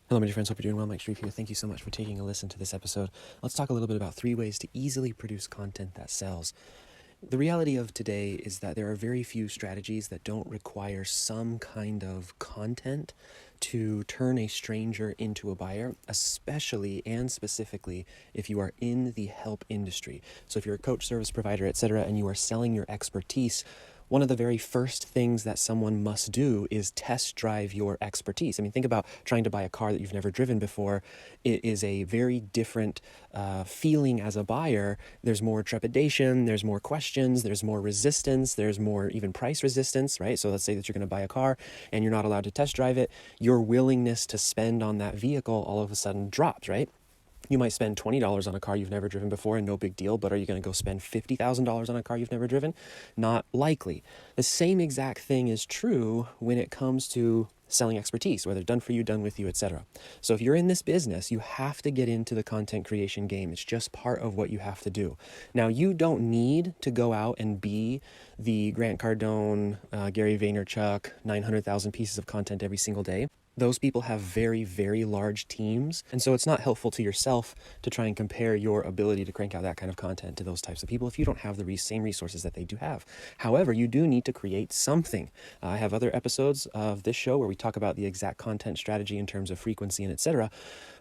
Hello, my dear friends. Hope you're doing well. Mike Shreve here. Thank you so much for taking a listen to this episode. Let's talk a little bit about 3 ways to easily produce content that sells. The reality of today is that there are very few strategies that don't require some kind of content to turn a stranger into a buyer, especially and specifically if you are in the help industry. So if you're a coach, service provider, etc., and you are selling your expertise, one of the very first things that someone must do is test drive your expertise. I mean, think about trying to buy a car that you've never driven before. It is a very different feeling as a buyer. There's more trepidation, there's more questions, there's more resistance, there's more even price resistance, right? So let's say that you're going to buy a car and you're not allowed to test drive it. Your willingness to spend on that vehicle all of a sudden drops, right? You might spend $20 on a car you've never driven before and no big deal, but are you going to go spend $50,000 on a car you've never driven? Not likely. The same exact thing is true when it comes to selling expertise, whether done for you, done with you, etc. So if you're in this business, you have to get into the content creation game. It's just part of what you have to do. Now, you don't need to go out and be the Grant Cardone, Gary Vaynerchuk, 900,000 pieces of content every single day. Those people have very, very large teams. And so it's not helpful to yourself to try and compare your ability to crank out that kind of content to those types of people if you don't have the same resources that they do have. However, you do need to create something. I have other episodes of this show where we talk about the exact content strategy in terms of frequency and etc.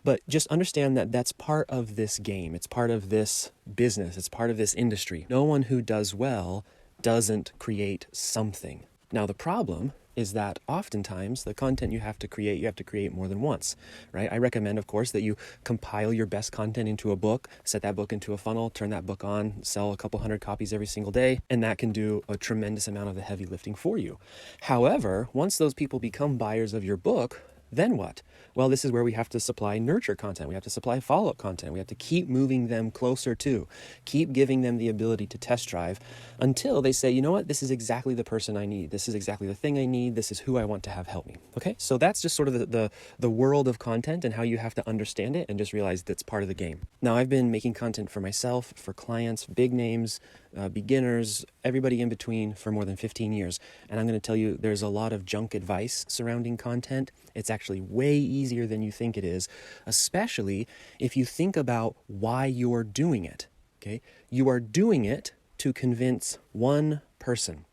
But just understand that that's part of this game. It's part of this business. It's part of this industry. No one who does well doesn't create something. Now, the problem is that oftentimes the content you have to create more than once, right? I recommend, of course, that you compile your best content into a book, set that book into a funnel, turn that book on, sell a couple hundred copies every single day, and that can do a tremendous amount of the heavy lifting for you. However, once those people become buyers of your book, then what? Well, this is where we have to supply nurture content. We have to supply follow-up content. We have to keep moving them closer to, keep giving them the ability to test drive until they say, you know what, this is exactly the person I need. This is exactly the thing I need. This is who I want to have help me. Okay, so that's just sort of the world of content and how you have to understand it and just realize that's part of the game. Now, I've been making content for myself, for clients, big names, beginners, everybody in between for more than 15 years. And I'm going to tell you, there's a lot of junk advice surrounding content. It's actually way easier than you think it is, especially if you think about why you're doing it, okay? You are doing it to convince one person.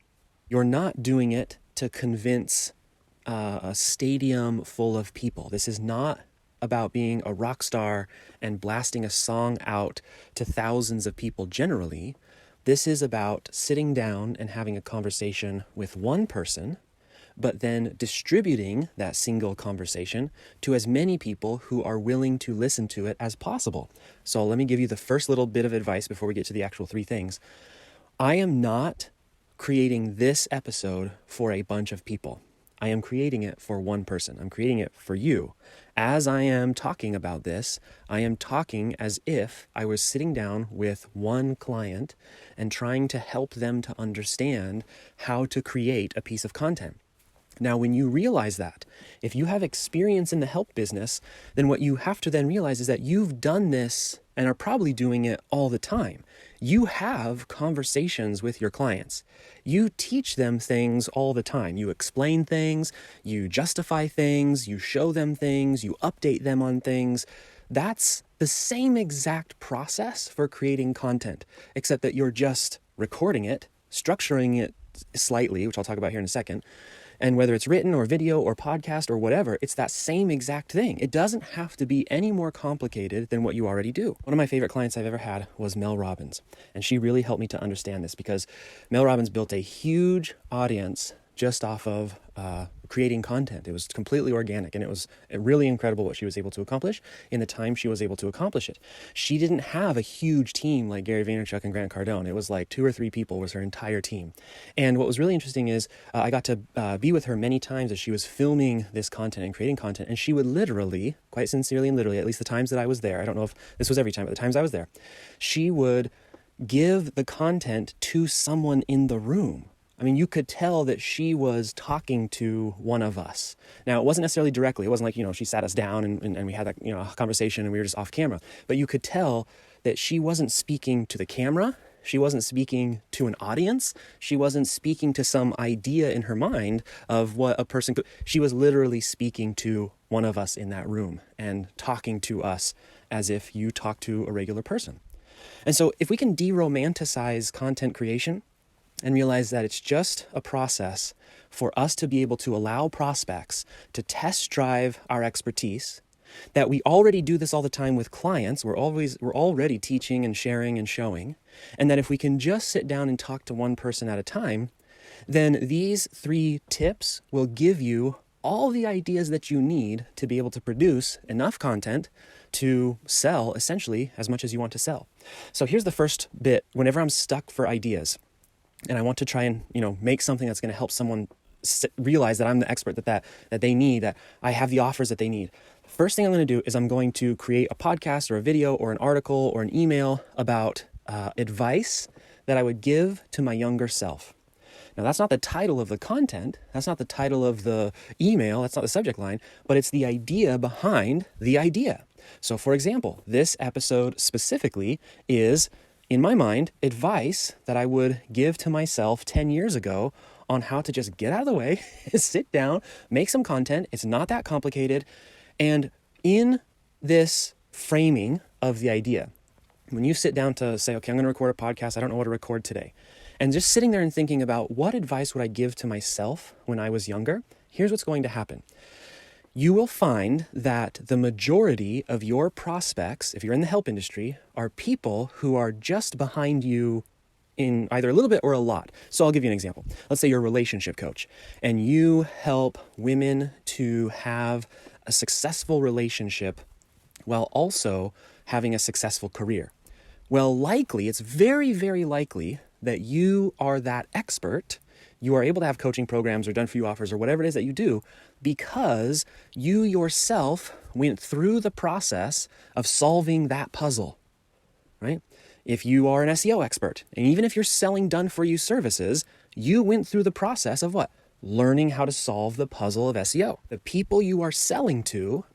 You're not doing it to convince a stadium full of people. This is not about being a rock star and blasting a song out to thousands of people generally. This is about sitting down and having a conversation with one person, but then distributing that single conversation to as many people who are willing to listen to it as possible. So let me give you the first little bit of advice before we get to the actual 3 things. I am not creating this episode for a bunch of people. I am creating it for one person. I'm creating it for you. As I am talking about this, I am talking as if I was sitting down with one client and trying to help them to understand how to create a piece of content. Now, when you realize that, if you have experience in the help business, then what you have to then realize is that you've done this and are probably doing it all the time. You have conversations with your clients. You teach them things all the time. You explain things, you justify things, you show them things, you update them on things. That's the same exact process for creating content, except that you're just recording it, structuring it slightly, which I'll talk about here in a second. And whether it's written or video or podcast or whatever, it's that same exact thing. It doesn't have to be any more complicated than what you already do. One of my favorite clients I've ever had was Mel Robbins. And she really helped me to understand this because Mel Robbins built a huge audience just off of creating content. It was completely organic, and it was really incredible what she was able to accomplish in the time she was able to accomplish it. She didn't have a huge team like Gary Vaynerchuk and Grant Cardone. It was like 2 or 3 people was her entire team. And what was really interesting is I got to be with her many times as she was filming this content and creating content, and she would literally, quite sincerely and literally, at least the times that I was there, I don't know if this was every time, but the times I was there, she would give the content to someone in the room. I mean, you could tell that she was talking to one of us. Now, it wasn't necessarily directly. It wasn't like, she sat us down and we had a conversation and we were just off camera. But you could tell that she wasn't speaking to the camera. She wasn't speaking to an audience. She wasn't speaking to some idea in her mind of what a person could. She was literally speaking to one of us in that room and talking to us as if you talk to a regular person. And so if we can de-romanticize content creation and realize that it's just a process for us to be able to allow prospects to test drive our expertise, that we already do this all the time with clients, we're already teaching and sharing and showing, and that if we can just sit down and talk to one person at a time, then these 3 tips will give you all the ideas that you need to be able to produce enough content to sell essentially as much as you want to sell. So here's the first bit. Whenever I'm stuck for ideas and I want to try and, make something that's going to help someone realize that I'm the expert that they need, that I have the offers that they need. First thing I'm going to do is I'm going to create a podcast or a video or an article or an email about advice that I would give to my younger self. Now, that's not the title of the content. That's not the title of the email. That's not the subject line, but it's the idea behind the idea. So, for example, this episode specifically is, in my mind, advice that I would give to myself 10 years ago on how to just get out of the way, sit down, make some content. It's not that complicated. And in this framing of the idea, when you sit down to say, okay, I'm going to record a podcast, I don't know what to record today, and just sitting there and thinking about what advice would I give to myself when I was younger, here's what's going to happen. You will find that the majority of your prospects, if you're in the help industry, are people who are just behind you in either a little bit or a lot. So I'll give you an example. Let's say you're a relationship coach and you help women to have a successful relationship while also having a successful career. Well, likely, it's very, very likely that you are that expert. You are able to have coaching programs or done-for-you offers or whatever it is that you do because you yourself went through the process of solving that puzzle, right? If you are an SEO expert, and even if you're selling done-for-you services, you went through the process of what? Learning how to solve the puzzle of SEO. The people you are selling to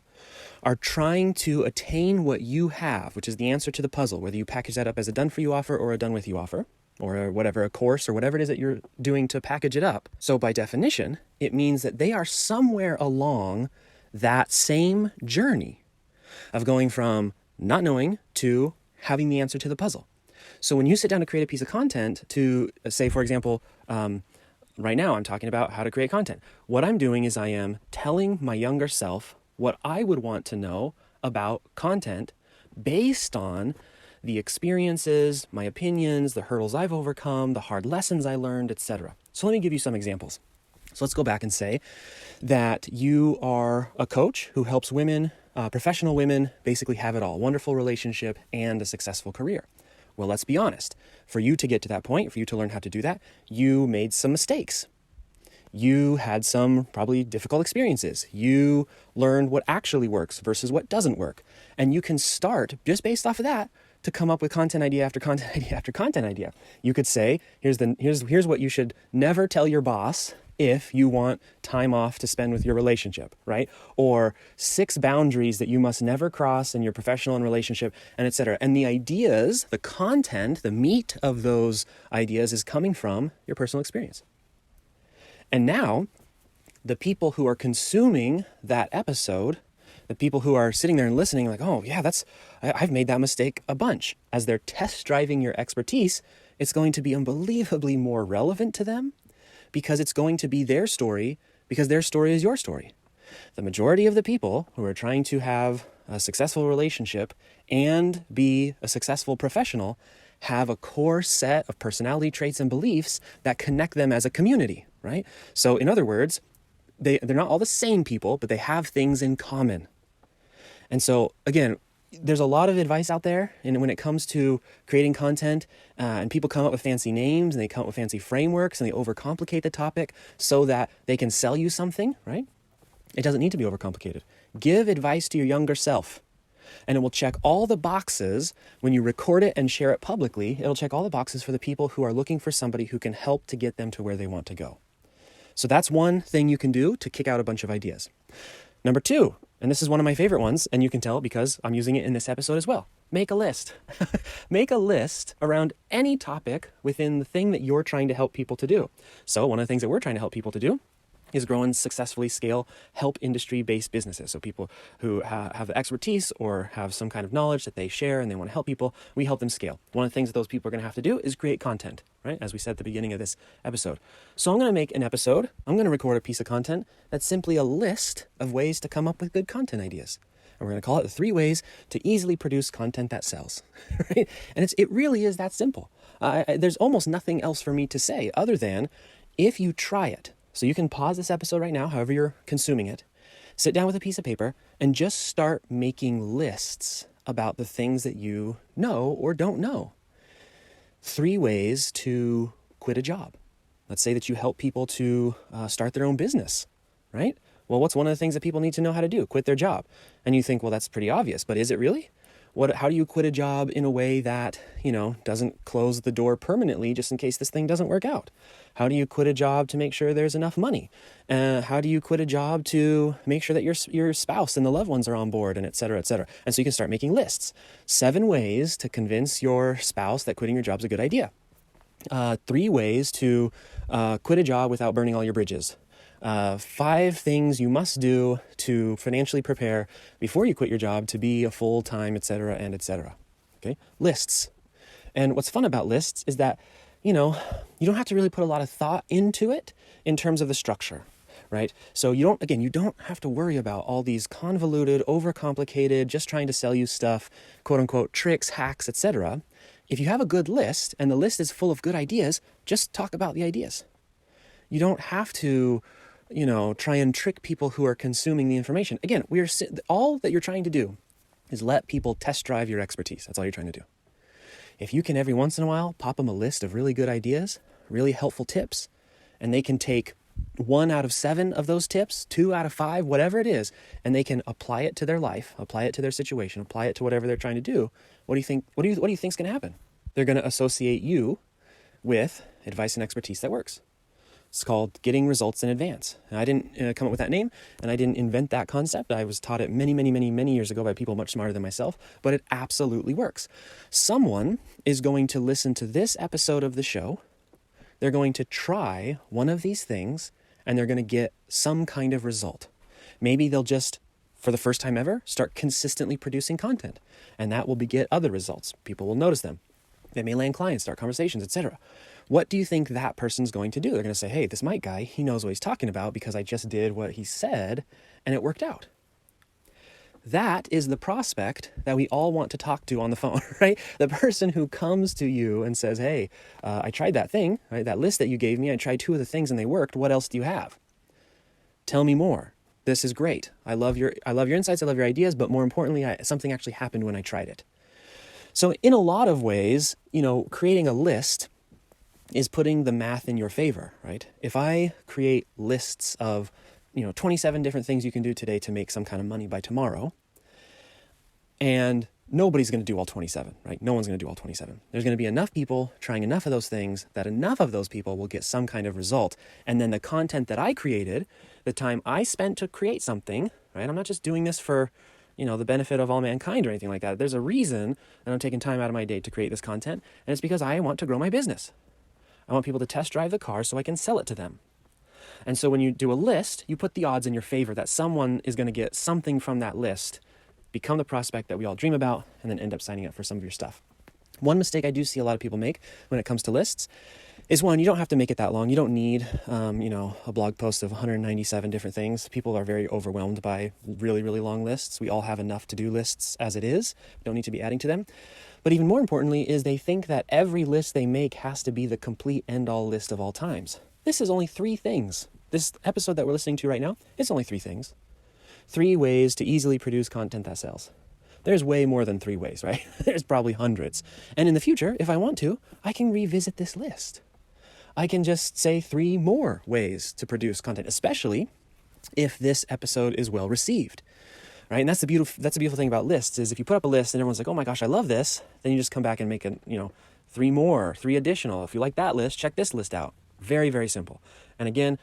are trying to attain what you have, which is the answer to the puzzle, whether you package that up as a done-for-you offer or a done-with-you offer, or whatever, a course or whatever it is that you're doing to package it up. So by definition, it means that they are somewhere along that same journey of going from not knowing to having the answer to the puzzle. So when you sit down to create a piece of content to say, for example, right now I'm talking about how to create content. What I'm doing is I am telling my younger self what I would want to know about content based on the experiences, my opinions, the hurdles I've overcome, the hard lessons I learned, etc. So let me give you some examples. So let's go back and say that you are a coach who helps women, professional women, basically have it all, wonderful relationship and a successful career. Well, let's be honest. For you to get to that point, for you to learn how to do that, you made some mistakes. You had some probably difficult experiences. You learned what actually works versus what doesn't work. And you can start just based off of that to come up with content idea after content idea after content idea. You could say, here's what you should never tell your boss if you want time off to spend with your relationship, right? Or 6 boundaries that you must never cross in your professional and relationship, and et cetera. And the ideas, the content, the meat of those ideas is coming from your personal experience. And now, the people who are consuming that episode, the people who are sitting there and listening like, oh yeah, I've made that mistake a bunch. As they're test driving your expertise, it's going to be unbelievably more relevant to them because it's going to be their story, because their story is your story. The majority of the people who are trying to have a successful relationship and be a successful professional have a core set of personality traits and beliefs that connect them as a community, right? So in other words, they're not all the same people, but they have things in common. And so again, there's a lot of advice out there, and when it comes to creating content, and people come up with fancy names and they come up with fancy frameworks and they overcomplicate the topic so that they can sell you something, right? It doesn't need to be overcomplicated. Give advice to your younger self, and it will check all the boxes. When you record it and share it publicly, it'll check all the boxes for the people who are looking for somebody who can help to get them to where they want to go. So that's one thing you can do to kick out a bunch of ideas. Number 2, and this is one of my favorite ones, and you can tell because I'm using it in this episode as well. make a list. Make a list around any topic within the thing that you're trying to help people to do. So one of the things that we're trying to help people to do is grow and successfully scale help industry-based businesses. So people who have the expertise or have some kind of knowledge that they share and they want to help people, we help them scale. One of the things that those people are going to have to do is create content, right? As we said at the beginning of this episode. So I'm going to make an episode, I'm going to record a piece of content that's simply a list of ways to come up with good content ideas. And we're going to call it the 3 ways to easily produce content that sells, right? And it really is that simple. There's almost nothing else for me to say other than if you try it. So you can pause this episode right now, however you're consuming it, sit down with a piece of paper and just start making lists about the things that you know or don't know. 3 ways to quit a job. Let's say that you help people to start their own business, right? Well, what's one of the things that people need to know how to do? Quit their job. And you think, well, that's pretty obvious, but is it really? How do you quit a job in a way that, doesn't close the door permanently just in case this thing doesn't work out? How do you quit a job to make sure there's enough money? How do you quit a job to make sure that your spouse and the loved ones are on board, and et cetera, et cetera? And so you can start making lists. 7 ways to convince your spouse that quitting your job is a good idea. 3 ways to quit a job without burning all your bridges. 5 things you must do to financially prepare before you quit your job to be a full-time, et cetera, and et cetera. Okay? Lists. And what's fun about lists is that, you don't have to really put a lot of thought into it in terms of the structure, right? So you don't have to worry about all these convoluted, overcomplicated, just trying to sell you stuff, quote unquote, tricks, hacks, et cetera. If you have a good list and the list is full of good ideas, just talk about the ideas. You don't have to try and trick people who are consuming the information. Again, all that you're trying to do is let people test drive your expertise. That's all you're trying to do. If you can every once in a while pop them a list of really good ideas, really helpful tips, and they can take 1 out of 7 of those tips, 2 out of 5, whatever it is, and they can apply it to their life, apply it to their situation, apply it to whatever they're trying to do, what do you think is going to happen? They're going to associate you with advice and expertise that works. It's called getting results in advance. And I didn't come up with that name, and I didn't invent that concept. I was taught it many, many, many, many years ago by people much smarter than myself, but it absolutely works. Someone is going to listen to this episode of the show. They're going to try one of these things, and they're going to get some kind of result. Maybe they'll just, for the first time ever, start consistently producing content, and that will beget other results. People will notice them. They may land clients, start conversations, etc. What do you think that person's going to do? They're going to say, hey, this Mike guy, he knows what he's talking about because I just did what he said and it worked out. That is the prospect that we all want to talk to on the phone, right? The person who comes to you and says, hey, I tried that thing, right? That list that you gave me, I tried 2 of the things and they worked. What else do you have? Tell me more. This is great. I love your insights. I love your ideas, but more importantly, something actually happened when I tried it. So in a lot of ways, creating a list is putting the math in your favor, right? If I create lists of, 27 different things you can do today to make some kind of money by tomorrow, and nobody's going to do all 27, right? No one's going to do all 27. There's going to be enough people trying enough of those things that enough of those people will get some kind of result. And then the content that I created, the time I spent to create something, right? I'm not just doing this for, the benefit of all mankind or anything like that. There's a reason that I'm taking time out of my day to create this content, and it's because I want to grow my business. I want people to test drive the car so I can sell it to them. And so when you do a list, you put the odds in your favor that someone is going to get something from that list, become the prospect that we all dream about, and then end up signing up for some of your stuff. One mistake I do see a lot of people make when it comes to lists is, one, you don't have to make it that long. You don't need, a blog post of 197 different things. People are very overwhelmed by really, really long lists. We all have enough to-do lists as it is. We don't need to be adding to them. But even more importantly is they think that every list they make has to be the complete end-all list of all times. This is only 3 things. This episode that we're listening to right now, it's only 3 things. 3 ways to easily produce content that sells. There's way more than 3 ways, right? There's probably hundreds. And in the future, if I want to, I can revisit this list. I can just say 3 more ways to produce content, especially if this episode is well received. Right? And that's the beautiful thing about lists is if you put up a list and everyone's like, oh my gosh, I love this, then you just come back and make 3 more, 3 additional. If you like that list, check this list out. Very, very simple. And again,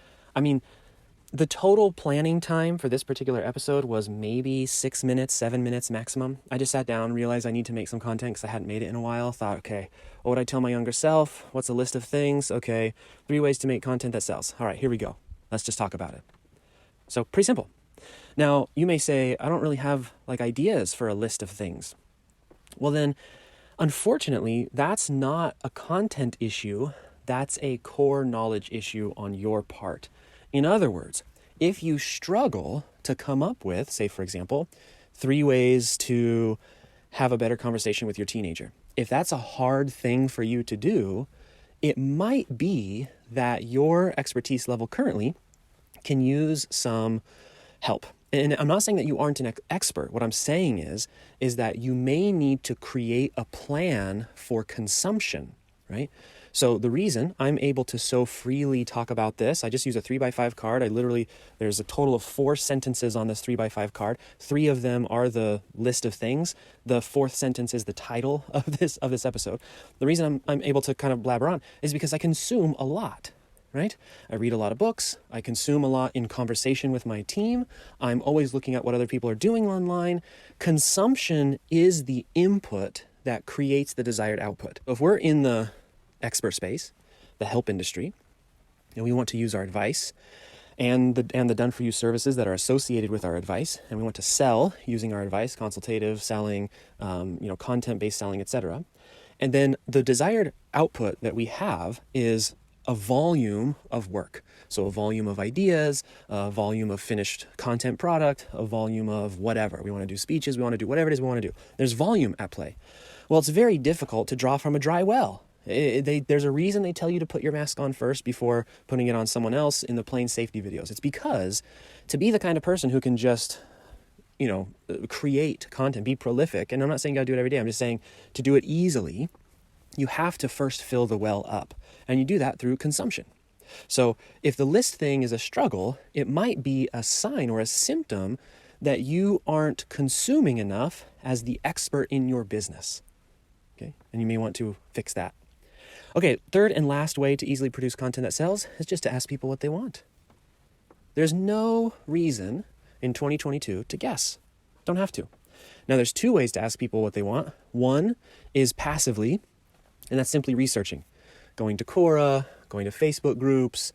The total planning time for this particular episode was maybe 6 minutes, 7 minutes maximum. I just sat down, realized I need to make some content because I hadn't made it in a while. Thought, okay, what would I tell my younger self? What's a list of things? Okay, 3 ways to make content that sells. All right, here we go. Let's just talk about it. So pretty simple. Now, you may say, I don't really have ideas for a list of things. Well then, unfortunately, that's not a content issue. That's a core knowledge issue on your part. In other words, if you struggle to come up with, say, for example, 3 ways to have a better conversation with your teenager, if that's a hard thing for you to do, it might be that your expertise level currently can use some help. And I'm not saying that you aren't an expert. What I'm saying is that you may need to create a plan for consumption, right? So the reason I'm able to so freely talk about this, I just use a 3x5 card. There's a total of 4 sentences on this 3x5 card. 3 of them are the list of things. The 4th sentence is the title of this episode. The reason I'm able to kind of blabber on is because I consume a lot, right? I read a lot of books. I consume a lot in conversation with my team. I'm always looking at what other people are doing online. Consumption is the input that creates the desired output. If we're in the expert space, the help industry, and we want to use our advice and the done-for-you services that are associated with our advice, and we want to sell using our advice, consultative selling, content-based selling, etc. And then the desired output that we have is a volume of work. So a volume of ideas, a volume of finished content product, a volume of whatever. We want to do speeches, we want to do whatever it is we want to do. There's volume at play. Well, it's very difficult to draw from a dry well. There's a reason they tell you to put your mask on first before putting it on someone else in the plane safety videos. It's because to be the kind of person who can just, create content, be prolific, and I'm not saying you gotta do it every day, I'm just saying to do it easily, you have to first fill the well up. And you do that through consumption. So if the list thing is a struggle, it might be a sign or a symptom that you aren't consuming enough as the expert in your business. Okay, and you may want to fix that. Okay, 3rd and last way to easily produce content that sells is just to ask people what they want. There's no reason in 2022 to guess. Don't have to. Now, there's 2 ways to ask people what they want. One is passively, and that's simply researching. Going to Quora, going to Facebook groups,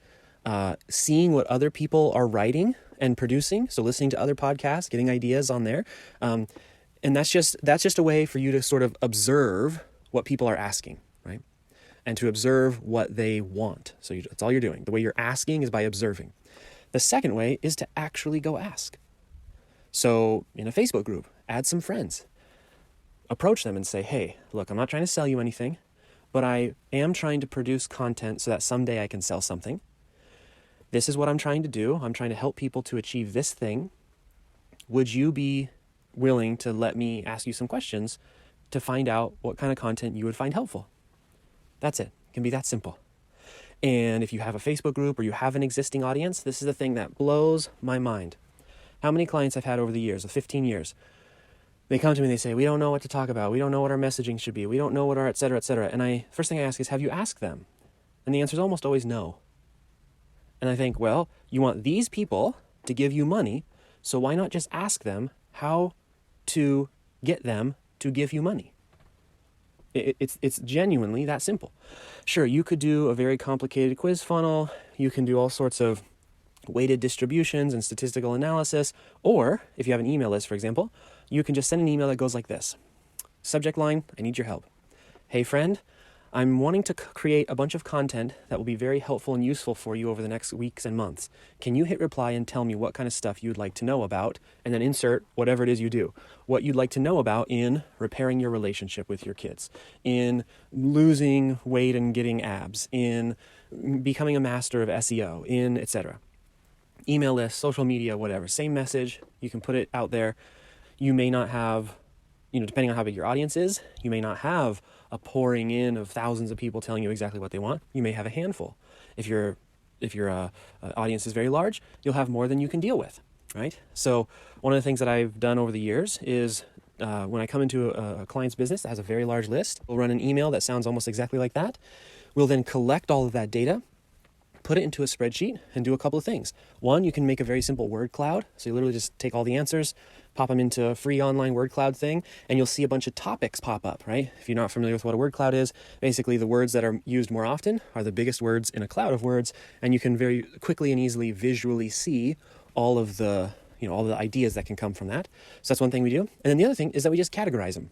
seeing what other people are writing and producing, so listening to other podcasts, getting ideas on there. And that's just a way for you to sort of observe what people are asking, right? And to observe what they want. So that's all you're doing. The way you're asking is by observing. The second way is to actually go ask. So in a Facebook group, add some friends. Approach them and say, hey, look, I'm not trying to sell you anything, but I am trying to produce content so that someday I can sell something. This is what I'm trying to do. I'm trying to help people to achieve this thing. Would you be willing to let me ask you some questions to find out what kind of content you would find helpful? That's it. It can be that simple. And if you have a Facebook group or you have an existing audience, this is the thing that blows my mind. How many clients I've had over the years, of 15 years, they come to me and they say, we don't know what to talk about. We don't know what our messaging should be. We don't know what our et cetera, et cetera. And first thing I ask is, have you asked them? And the answer is almost always no. And I think, well, you want these people to give you money, so why not just ask them how to get them to give you money? It's genuinely that simple. Sure, you could do a very complicated quiz funnel. You can do all sorts of weighted distributions and statistical analysis. Or if you have an email list, for example, you can just send an email that goes like this. Subject line, I need your help. Hey friend, I'm wanting to create a bunch of content that will be very helpful and useful for you over the next weeks and months. Can you hit reply and tell me what kind of stuff you'd like to know about, and then insert whatever it is you do. What you'd like to know about in repairing your relationship with your kids, in losing weight and getting abs, in becoming a master of SEO, in etc. Email list, social media, whatever. Same message. You can put it out there. You may not have, depending on how big your audience is, you may not have a pouring in of thousands of people telling you exactly what they want. You may have a handful. If your audience is very large, you'll have more than you can deal with, right? So one of the things that I've done over the years is when I come into a client's business that has a very large list, we'll run an email that sounds almost exactly like that. We'll then collect all of that data, put it into a spreadsheet and do a couple of things. One, you can make a very simple word cloud. So you literally just take all the answers, pop them into a free online word cloud thing, and you'll see a bunch of topics pop up, right? If you're not familiar with what a word cloud is, basically the words that are used more often are the biggest words in a cloud of words, and you can very quickly and easily visually see all of the ideas that can come from that. So that's one thing we do. And then the other thing is that we just categorize them.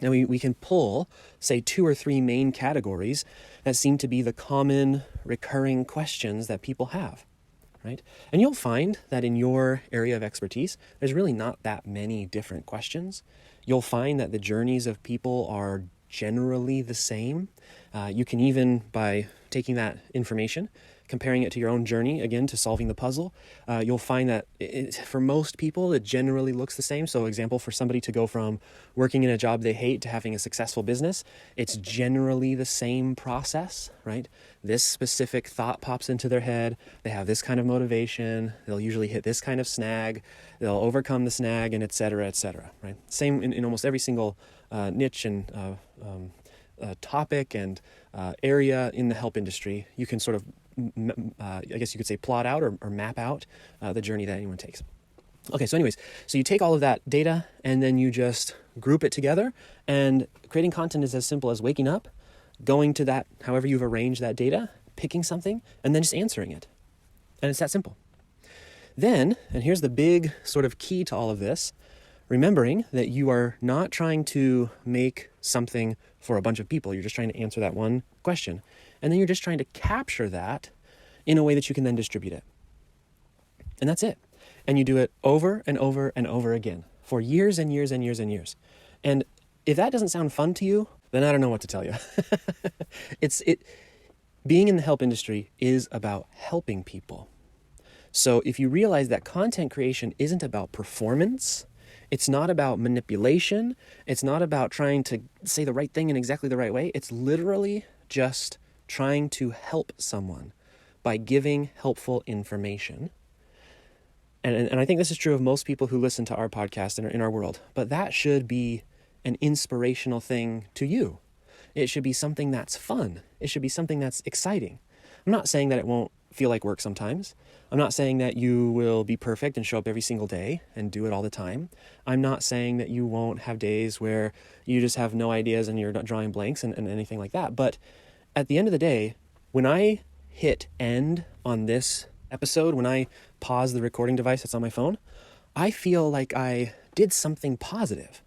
Now we can pull, say, 2 or 3 main categories that seem to be the common recurring questions that people have, right? And you'll find that in your area of expertise, there's really not that many different questions. You'll find that the journeys of people are generally the same. You can even, by taking that information, comparing it to your own journey, again, to solving the puzzle, you'll find that for most people, it generally looks the same. So example, for somebody to go from working in a job they hate to having a successful business, it's generally the same process, right? This specific thought pops into their head. They have this kind of motivation. They'll usually hit this kind of snag. They'll overcome the snag, and et cetera, right? Same in almost every single niche and topic and area in the help industry. You can sort of I guess you could say plot out or map out the journey that anyone takes. Okay, so anyways, so you take all of that data and then you just group it together, and creating content is as simple as waking up, going to that, however you've arranged that data, picking something, and then just answering it. And it's that simple. Then, and here's the big sort of key to all of this, remembering that you are not trying to make something for a bunch of people. You're just trying to answer that one question. And then you're just trying to capture that in a way that you can then distribute it. And that's it. And you do it over and over and over again for years and years and years and years. And if that doesn't sound fun to you, then I don't know what to tell you. Being in the help industry is about helping people. So if you realize that content creation isn't about performance, it's not about manipulation, it's not about trying to say the right thing in exactly the right way, it's literally just trying to help someone by giving helpful information. And I think this is true of most people who listen to our podcast and are in our world, but that should be an inspirational thing to you. It should be something that's fun. It should be something that's exciting. I'm not saying that it won't feel like work sometimes. I'm not saying that you will be perfect and show up every single day and do it all the time. I'm not saying that you won't have days where you just have no ideas and you're drawing blanks and anything like that. But at the end of the day, when I hit end on this episode, when I pause the recording device that's on my phone, I feel like I did something positive.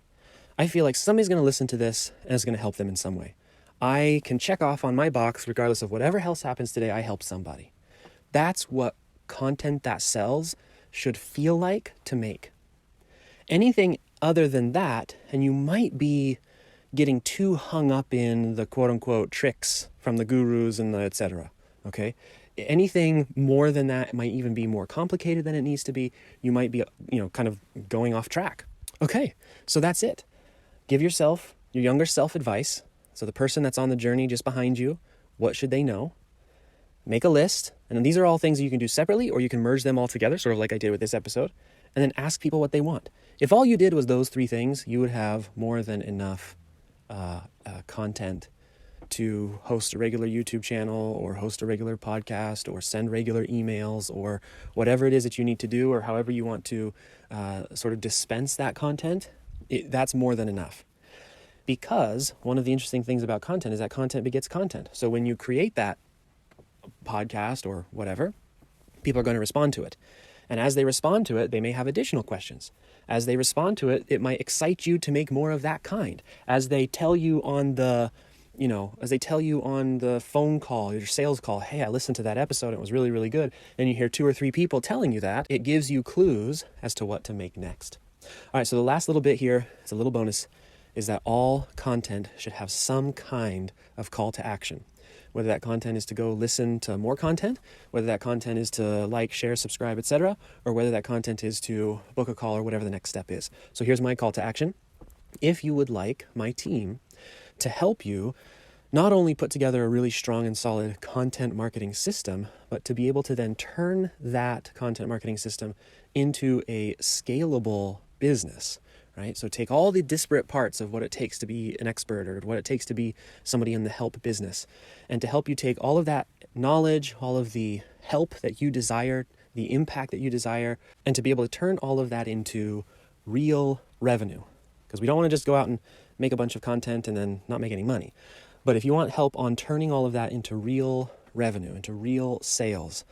I feel like somebody's going to listen to this and it's going to help them in some way. I can check off on my box, regardless of whatever else happens today, I helped somebody. That's what content that sells should feel like to make. Anything other than that, and you might be getting too hung up in the quote-unquote tricks from the gurus and the et cetera, okay? Anything more than that might even be more complicated than it needs to be. You might be, kind of going off track. Okay, so that's it. Give yourself, your younger self advice. So the person that's on the journey just behind you, what should they know? Make a list. And then these are all things you can do separately, or you can merge them all together, sort of like I did with this episode. And then ask people what they want. If all you did was those 3 things, you would have more than enough content to host a regular YouTube channel or host a regular podcast or send regular emails or whatever it is that you need to do, or however you want to sort of dispense that content. That's more than enough. Because one of the interesting things about content is that content begets content. So when you create that podcast or whatever, people are going to respond to it. And as they respond to it, they may have additional questions. As they respond to it, it might excite you to make more of that kind. As they tell you on the phone call, your sales call, hey, I listened to that episode, it was really, really good, and you hear 2 or 3 people telling you that, it gives you clues as to what to make next. All right, so the last little bit here, it's a little bonus, is that all content should have some kind of call to action. Whether that content is to go listen to more content, whether that content is to like, share, subscribe, etc., or whether that content is to book a call or whatever the next step is. So here's my call to action. If you would like my team to help you not only put together a really strong and solid content marketing system, but to be able to then turn that content marketing system into a scalable business, right? So take all the disparate parts of what it takes to be an expert or what it takes to be somebody in the help business, and to help you take all of that knowledge, all of the help that you desire, the impact that you desire, and to be able to turn all of that into real revenue. Because we don't want to just go out and make a bunch of content and then not make any money. But if you want help on turning all of that into real revenue, into real sales,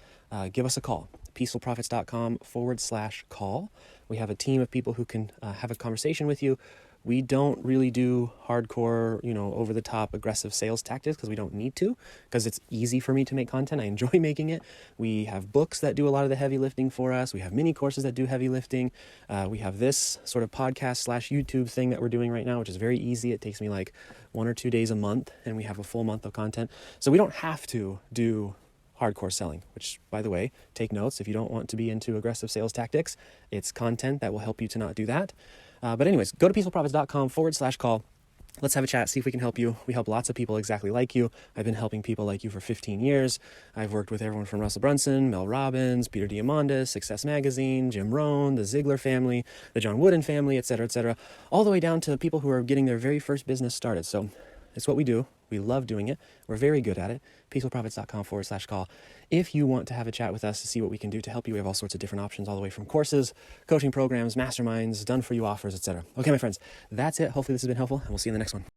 give us a call. peacefulprofits.com/call. We have a team of people who can have a conversation with you. We don't really do hardcore, over-the-top aggressive sales tactics because we don't need to, because it's easy for me to make content. I enjoy making it. We have books that do a lot of the heavy lifting for us. We have mini courses that do heavy lifting. We have this sort of podcast/YouTube thing that we're doing right now, which is very easy. It takes me like 1 or 2 days a month, and we have a full month of content. So we don't have to do hardcore selling, which, by the way, take notes. If you don't want to be into aggressive sales tactics, it's content that will help you to not do that. But anyways, go to peacefulprofits.com/call. Let's have a chat, see if we can help you. We help lots of people exactly like you. I've been helping people like you for 15 years. I've worked with everyone from Russell Brunson, Mel Robbins, Peter Diamandis, Success Magazine, Jim Rohn, the Ziegler family, the John Wooden family, etc., all the way down to people who are getting their very first business started. So it's what we do. We love doing it. We're very good at it. peacefulprofits.com/call. If you want to have a chat with us to see what we can do to help you, we have all sorts of different options, all the way from courses, coaching programs, masterminds, done-for-you offers, etc. Okay, my friends, that's it. Hopefully this has been helpful, and we'll see you in the next one.